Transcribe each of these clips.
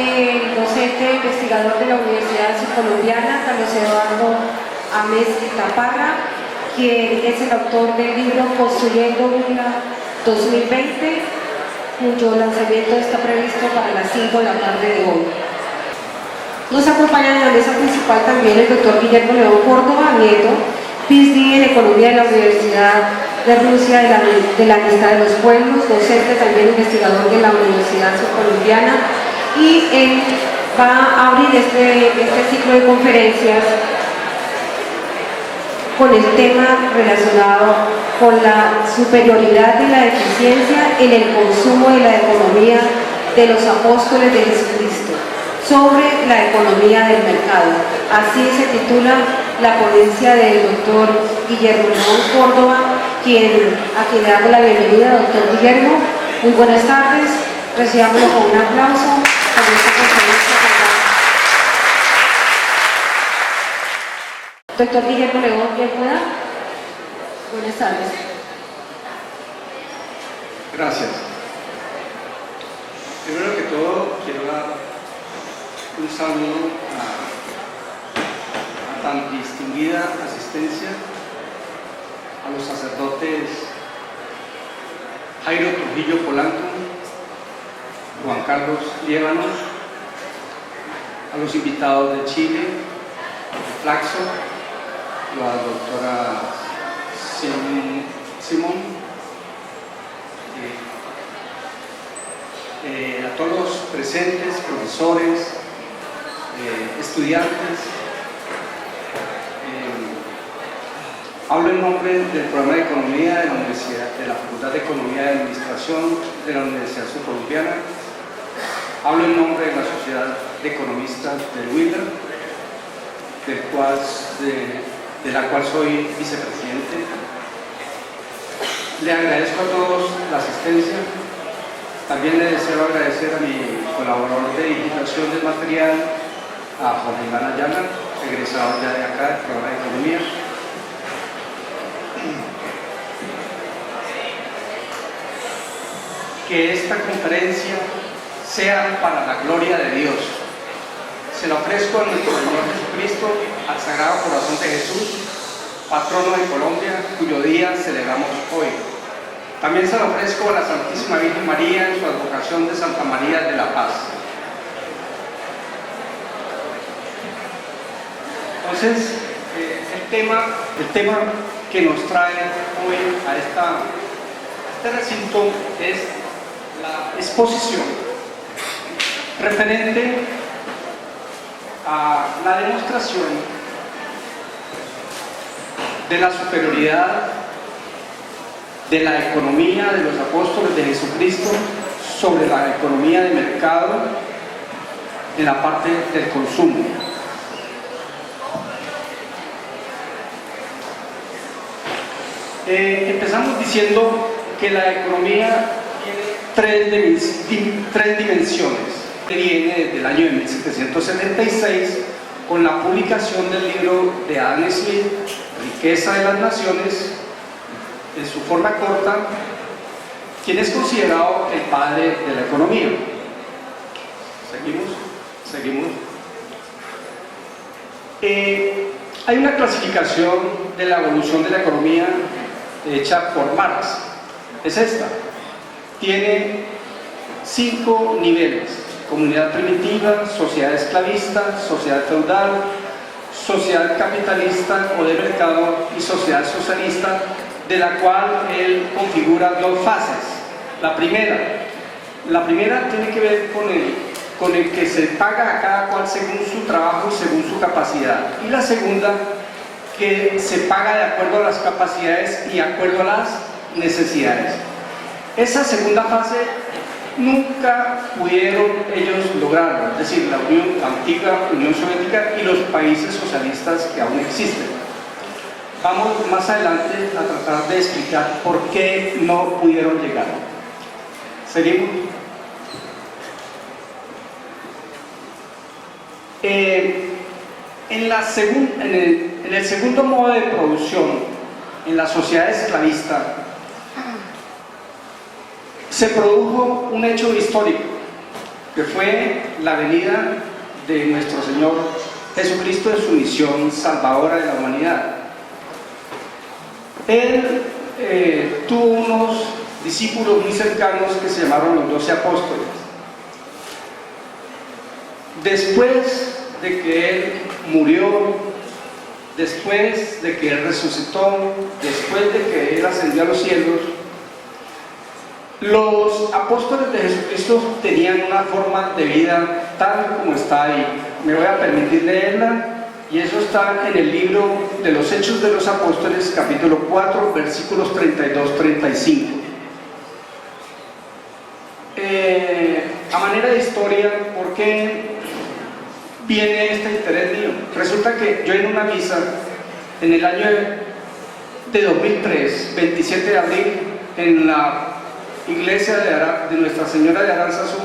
el docente investigador de la Universidad Colombiana, Carlos Eduardo Ames Taparra, quien es el autor del libro Construyendo UNLA 2020, cuyo lanzamiento está previsto para las 5 de la tarde de hoy. Nos acompaña en la mesa principal también el doctor Guillermo León Córdoba Nieto, PhD en Economía de la Universidad de Rusia de la Amistad de los Pueblos, docente también investigador de la Universidad Colombiana, y él va a abrir este ciclo de conferencias con el tema relacionado con la superioridad de la eficiencia en el consumo de la economía de los apóstoles de Jesucristo sobre la economía del mercado. Así se titula la ponencia del doctor Guillermo León Córdoba, a quien le damos la bienvenida. Doctor Guillermo, muy buenas tardes, recibámoslo con un aplauso. Doctor Guillermo León, ¿pueda? Buenas tardes. Gracias. Primero que todo, quiero dar un saludo a tan distinguida asistencia, a los sacerdotes Jairo Trujillo Polanco, Juan Carlos Liévanos, a los invitados de Chile, de Flaxo, la doctora Simón, a todos los presentes, profesores, estudiantes. Hablo en nombre del programa de Economía de la Universidad, de la Facultad de Economía y Administración de la Universidad Colombiana. Hablo en nombre de la Sociedad de Economistas del WILDA, de la cual soy vicepresidente. Le agradezco a todos la asistencia. También le deseo agradecer a mi colaborador de digitación del material, a Jorge Iván Ayala, egresado ya de acá del programa de Economía. Que esta conferencia sea para la gloria de Dios. Se la ofrezco a nuestro Señor Jesucristo, al Sagrado Corazón de Jesús, patrono de Colombia, cuyo día celebramos hoy. También se la ofrezco a la Santísima Virgen María en su advocación de Santa María de la Paz. Entonces, el tema que nos trae hoy a este recinto es la exposición referente a la demostración de la superioridad de la economía de los apóstoles de Jesucristo sobre la economía de mercado en la parte del consumo. Empezamos diciendo que la economía tiene tres dimensiones. Viene desde el año de 1776 con la publicación del libro de Adam Smith, Riqueza de las Naciones, en su forma corta, quien es considerado el padre de la economía. Seguimos. Hay una clasificación de la evolución de la economía hecha por Marx. Es esta. Tiene 5 niveles: comunidad primitiva, sociedad esclavista, sociedad feudal, sociedad capitalista o de mercado y sociedad socialista, de la cual él configura 2 fases. La primera tiene que ver con el que se paga a cada cual según su trabajo y según su capacidad, y la segunda, que se paga de acuerdo a las capacidades y de acuerdo a las necesidades. Esa segunda fase nunca pudieron ellos lograrlo, es decir, la antigua Unión Soviética y los países socialistas que aún existen. Vamos más adelante a tratar de explicar por qué no pudieron llegar. Seguimos. En el segundo modo de producción, en la sociedad esclavista, se produjo un hecho histórico. que fue la venida de nuestro Señor Jesucristo en su misión salvadora de la humanidad. Él tuvo unos discípulos muy cercanos que se llamaron los 12 apóstoles. Después de que Él murió, después de que Él resucitó, después de que Él ascendió a los cielos, los apóstoles de Jesucristo tenían una forma de vida tal como está ahí. Me voy a permitir leerla, y eso está en el libro de los Hechos de los Apóstoles, capítulo 4, versículos 32-35. A manera de historia, ¿por qué viene este interés mío? Resulta que yo en una misa, en el año de 2003, 27 de abril, en la iglesia de Nuestra Señora de Aranzazú,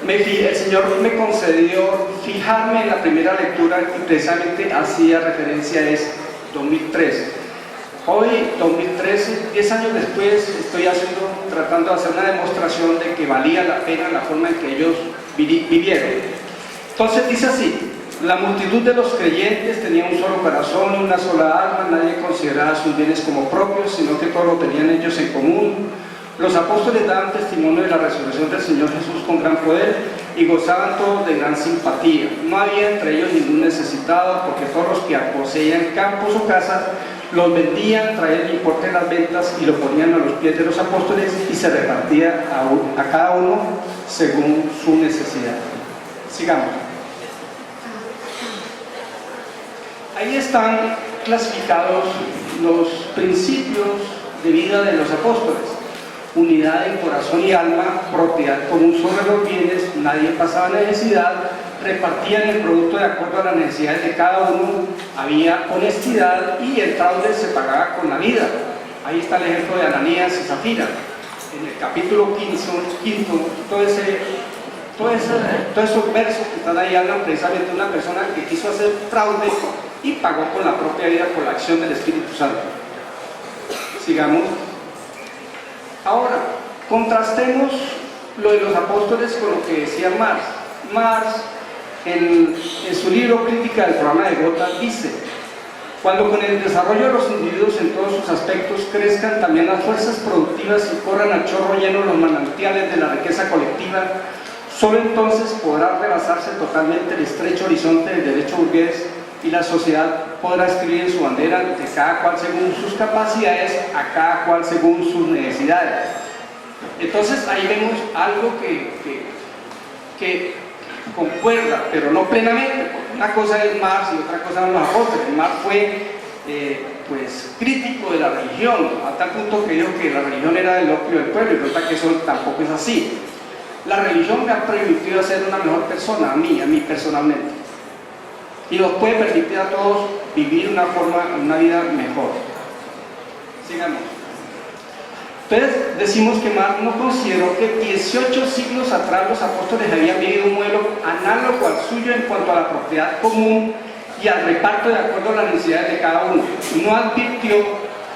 el Señor me concedió fijarme en la primera lectura, y precisamente hacía referencia a 2003. Hoy, 2013, 10 años después, estoy tratando de hacer una demostración de que valía la pena la forma en que ellos vivieron. Entonces dice así: la multitud de los creyentes tenía un solo corazón y una sola alma, nadie consideraba sus bienes como propios, sino que todo lo tenían ellos en común. Los apóstoles daban testimonio de la resurrección del Señor Jesús con gran poder y gozaban todos de gran simpatía. No había entre ellos ningún necesitado, porque todos los que poseían campos o casas los vendían, traían el importe de las ventas y lo ponían a los pies de los apóstoles, y se repartía a cada uno según su necesidad. Sigamos. Ahí están clasificados los principios de vida de los apóstoles: unidad en corazón y alma, propiedad común sobre los bienes, nadie pasaba necesidad, repartían el producto de acuerdo a las necesidades de cada uno, había honestidad y el fraude se pagaba con la vida. Ahí está el ejemplo de Ananías y Zafira. En el capítulo 15, todos esos versos que están ahí hablan precisamente de una persona que quiso hacer fraude y pagó con la propia vida por la acción del Espíritu Santo. Sigamos. Ahora, contrastemos lo de los apóstoles con lo que decía Marx. Marx, en su libro Crítica del Programa de Gotha, dice: cuando con el desarrollo de los individuos en todos sus aspectos crezcan también las fuerzas productivas y corran a chorro lleno los manantiales de la riqueza colectiva, solo entonces podrá rebasarse totalmente el estrecho horizonte del derecho burgués y la sociedad podrá escribir en su bandera de cada cual según sus capacidades, a cada cual según sus necesidades. Entonces ahí vemos algo que concuerda, pero no plenamente. Una cosa es Marx y otra cosa son los apóstoles. Marx fue pues crítico de la religión, a tal punto que dijo que la religión era el opio del pueblo, y resulta que eso tampoco es así. La religión me ha permitido ser una mejor persona, a mí personalmente, y nos puede permitir a todos vivir una vida mejor. Sigamos. Entonces decimos que Marx no consideró que 18 siglos atrás los apóstoles habían vivido un modelo análogo al suyo en cuanto a la propiedad común y al reparto de acuerdo a las necesidades de cada uno. No advirtió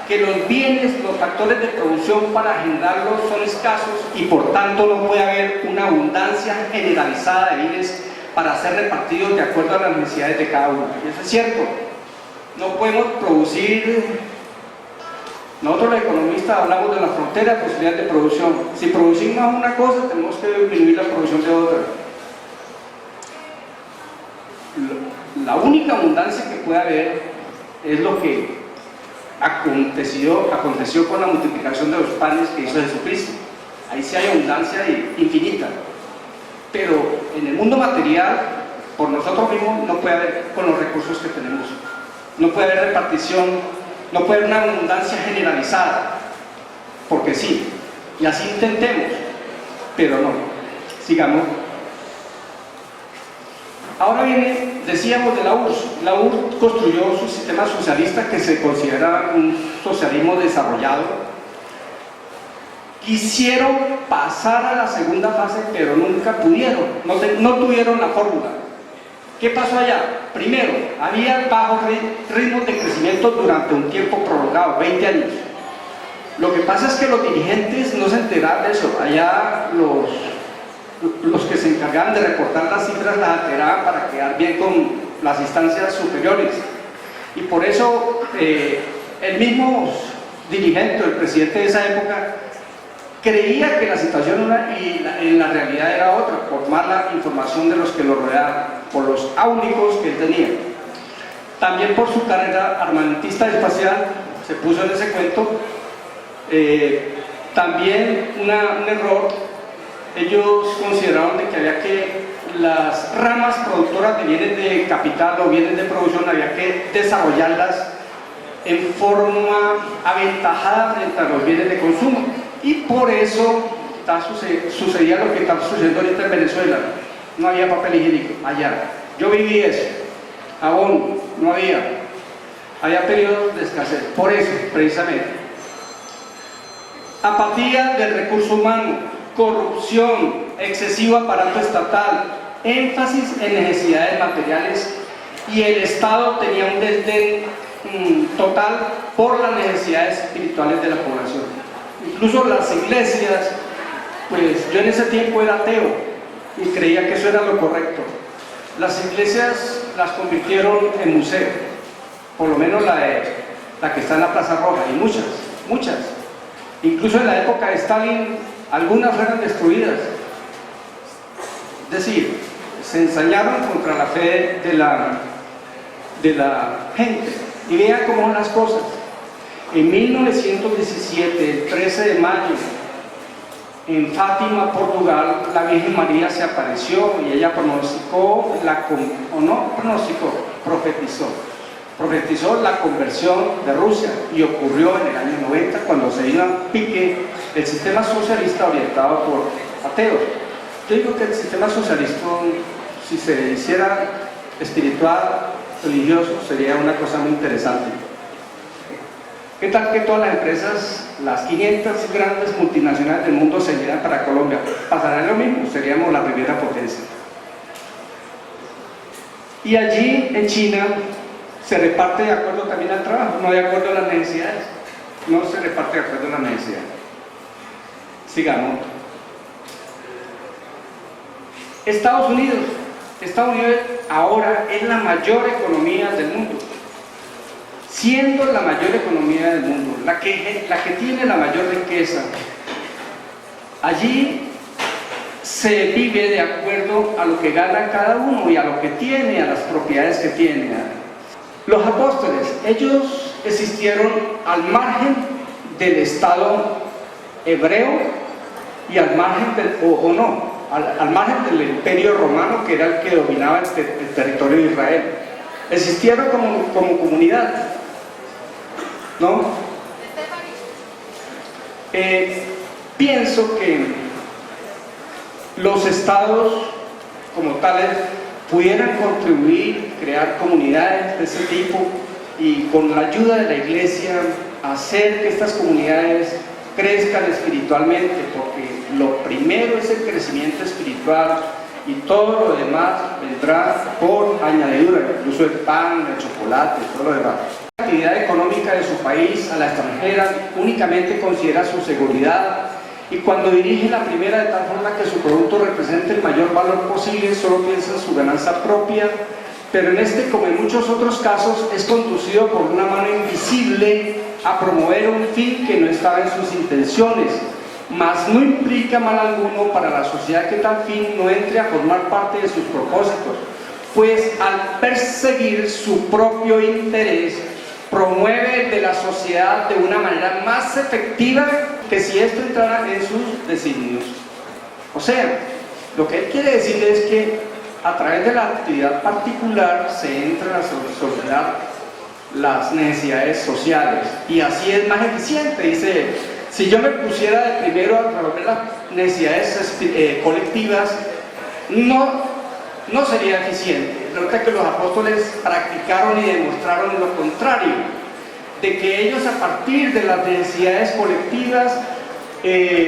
que los bienes, los factores de producción para generarlos son escasos y por tanto no puede haber una abundancia generalizada de bienes para ser repartidos de acuerdo a las necesidades de cada uno. Y eso es cierto. No podemos producir. Nosotros los economistas hablamos de la frontera de posibilidades de producción. Si producimos una cosa, tenemos que disminuir la producción de otra. La única abundancia que puede haber es lo que aconteció con la multiplicación de los panes que hizo Jesucristo. Ahí sí hay abundancia infinita. Pero en el mundo material, por nosotros mismos, no puede haber con los recursos que tenemos. No puede haber repartición, no puede haber una abundancia generalizada, porque sí, y así intentemos, pero no. Sigamos. Ahora viene, decíamos, de la URSS. La URSS construyó su sistema socialista, que se considera un socialismo desarrollado. Quisieron pasar a la segunda fase, pero nunca pudieron, no tuvieron la fórmula. ¿Qué pasó allá? Primero, había bajos ritmos de crecimiento durante un tiempo prolongado, 20 años. Lo que pasa es que los dirigentes no se enteraron de eso. Allá los que se encargaban de reportar las cifras las alteraban para quedar bien con las instancias superiores. Y por eso el mismo dirigente, el presidente de esa época, creía que la situación en la realidad era otra, por mala información de los que lo rodeaban, por los áulicos que él tenía. También por su carrera armamentista espacial, se puso en ese cuento. También un error, ellos consideraron de que había que las ramas productoras de bienes de capital o bienes de producción había que desarrollarlas en forma aventajada frente a los bienes de consumo, y por eso sucedía lo que está sucediendo ahorita en Venezuela. No había papel higiénico allá, yo viví eso, aún no había periodos de escasez, por eso precisamente. Apatía del recurso humano, corrupción, excesivo aparato estatal, énfasis en necesidades materiales, y el Estado tenía un desdén total por las necesidades espirituales de la población. Incluso las iglesias, pues yo en ese tiempo era ateo y creía que eso era lo correcto. Las iglesias las convirtieron en museo, por lo menos la que está en la Plaza Roja, y muchas. Incluso en la época de Stalin, algunas fueron destruidas. Es decir, se ensañaron contra la fe de la gente. Y vean cómo son las cosas. En 1917, el 13 de mayo, en Fátima, Portugal, la Virgen María se apareció y ella profetizó la conversión de Rusia, y ocurrió en el año 90, cuando se dio a pique el sistema socialista orientado por ateos. Yo digo que el sistema socialista, si se hiciera espiritual, religioso, sería una cosa muy interesante. ¿Qué tal que todas las empresas, las 500 grandes multinacionales del mundo, se vinieran para Colombia? Pasaría lo mismo, seríamos la primera potencia. Y allí en China se reparte de acuerdo también al trabajo, no de acuerdo a las necesidades. No se reparte de acuerdo a las necesidades. Sigamos. Estados Unidos ahora es la mayor economía del mundo, siendo la mayor economía del mundo, la que tiene la mayor riqueza. Allí se vive de acuerdo a lo que gana cada uno y a lo que tiene, a las propiedades que tiene. Los apóstoles, ellos existieron al margen del Estado hebreo y al margen al margen del Imperio Romano, que era el que dominaba el territorio de Israel. Existieron como comunidad, ¿no? Pienso que los estados como tales pudieran contribuir, crear comunidades de ese tipo, y con la ayuda de la iglesia hacer que estas comunidades crezcan espiritualmente, porque lo primero es el crecimiento espiritual y todo lo demás vendrá por añadidura, incluso el pan, el chocolate, todo lo demás. La actividad económica de su país a la extranjera únicamente considera su seguridad, y cuando dirige la primera de tal forma que su producto represente el mayor valor posible, solo piensa en su ganancia propia, pero en este, como en muchos otros casos, es conducido por una mano invisible a promover un fin que no estaba en sus intenciones, mas no implica mal alguno para la sociedad que tal fin no entre a formar parte de sus propósitos, pues al perseguir su propio interés, promueve el de la sociedad de una manera más efectiva que si esto entrara en sus designios. O sea, lo que él quiere decir es que a través de la actividad particular se entra a solucionar las necesidades sociales, y así es más eficiente. Dice, si yo me pusiera de primero a resolver las necesidades colectivas, no sería eficiente. Resulta que los apóstoles practicaron y demostraron lo contrario, de que ellos, a partir de las necesidades colectivas,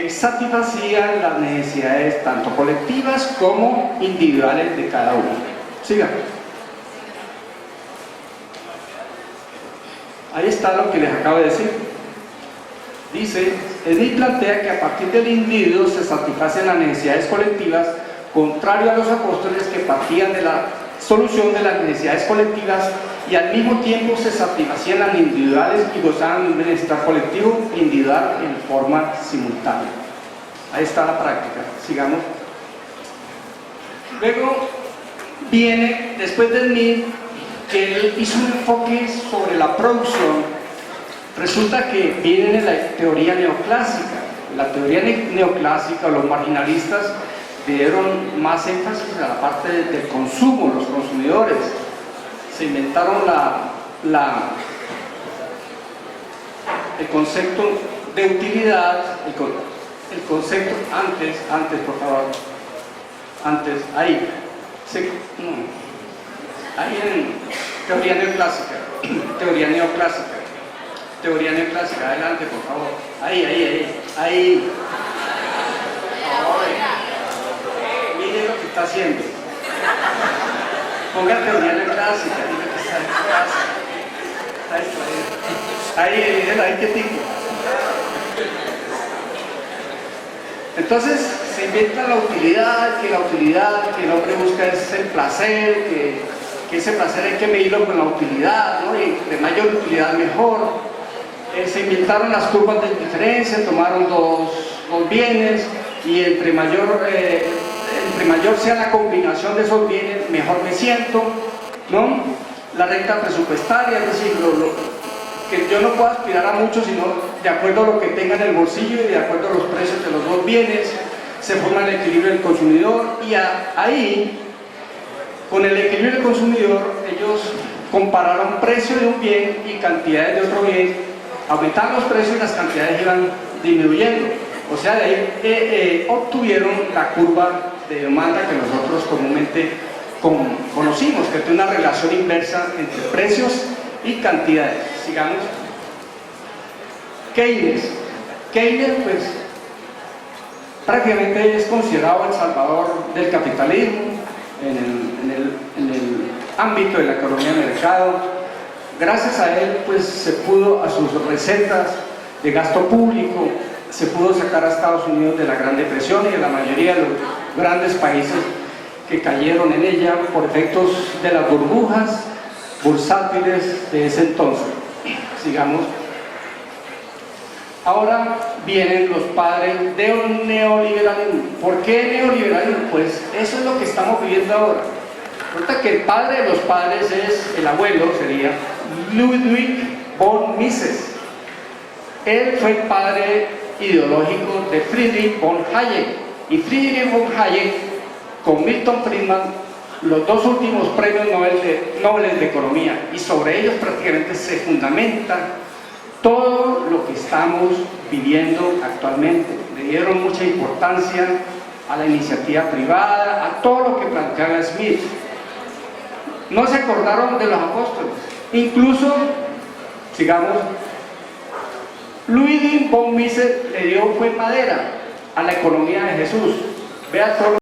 satisfacían las necesidades tanto colectivas como individuales de cada uno. Sigan. Ahí está lo que les acabo de decir. Dice, Smith plantea que a partir del individuo se satisfacen las necesidades colectivas, contrario a los apóstoles que partían de la solución de las necesidades colectivas y al mismo tiempo se satisfacían las individuales y gozaban de un bienestar colectivo e individual en forma simultánea. Ahí está la práctica. Sigamos. Luego viene, después de Smith, que él hizo un enfoque sobre la producción. Resulta que viene la teoría neoclásica. La teoría neoclásica, los marginalistas dieron más énfasis a la parte del consumo, los consumidores. Se inventaron el concepto de utilidad, el concepto antes por favor, ahí en teoría neoclásica, adelante por favor, ahí. Mire lo que está haciendo. Ponga teoría neoclásica, diga que está distraído. Ahí quietico. Entonces se inventa la utilidad, que el hombre busca es el placer, que ese placer hay que medirlo con la utilidad, ¿no? Y de mayor utilidad mejor. Se inventaron las curvas de diferencia, tomaron dos bienes y entre mayor sea la combinación de esos bienes, mejor me siento, ¿no? La renta presupuestaria, es decir, que yo no puedo aspirar a mucho, sino de acuerdo a lo que tenga en el bolsillo y de acuerdo a los precios de los dos bienes, se forma el equilibrio del consumidor y ahí, con el equilibrio del consumidor, ellos compararon precio de un bien y cantidades de otro bien, aumentaban los precios y las cantidades iban disminuyendo. O sea, de ahí obtuvieron la curva de demanda que nosotros comúnmente conocimos, que tiene una relación inversa entre precios y cantidades. Sigamos. Keynes, pues, prácticamente es considerado el salvador del capitalismo en el ámbito de la economía de mercado. Gracias a él, pues, se pudo, a sus recetas de gasto público, se pudo sacar a Estados Unidos de la Gran Depresión y de la mayoría de los grandes países que cayeron en ella por efectos de las burbujas bursátiles de ese entonces. Sigamos. Ahora vienen los padres del neoliberalismo. ¿Por qué neoliberalismo? Pues eso es lo que estamos viviendo ahora. Resulta que el padre de los padres es, el abuelo sería Ludwig von Mises. Él fue el padre ideológico de Friedrich von Hayek. Y Friedrich von Hayek, con Milton Friedman, los dos últimos premios Nobel de Economía, y sobre ellos prácticamente se fundamenta todo lo que estamos viviendo actualmente. Le dieron mucha importancia a la iniciativa privada, a todo lo que planteaba Smith. No se acordaron de los apóstoles. Incluso, sigamos, Ludwig von Mises le dio fue madera a la economía de Jesús. Vea todo.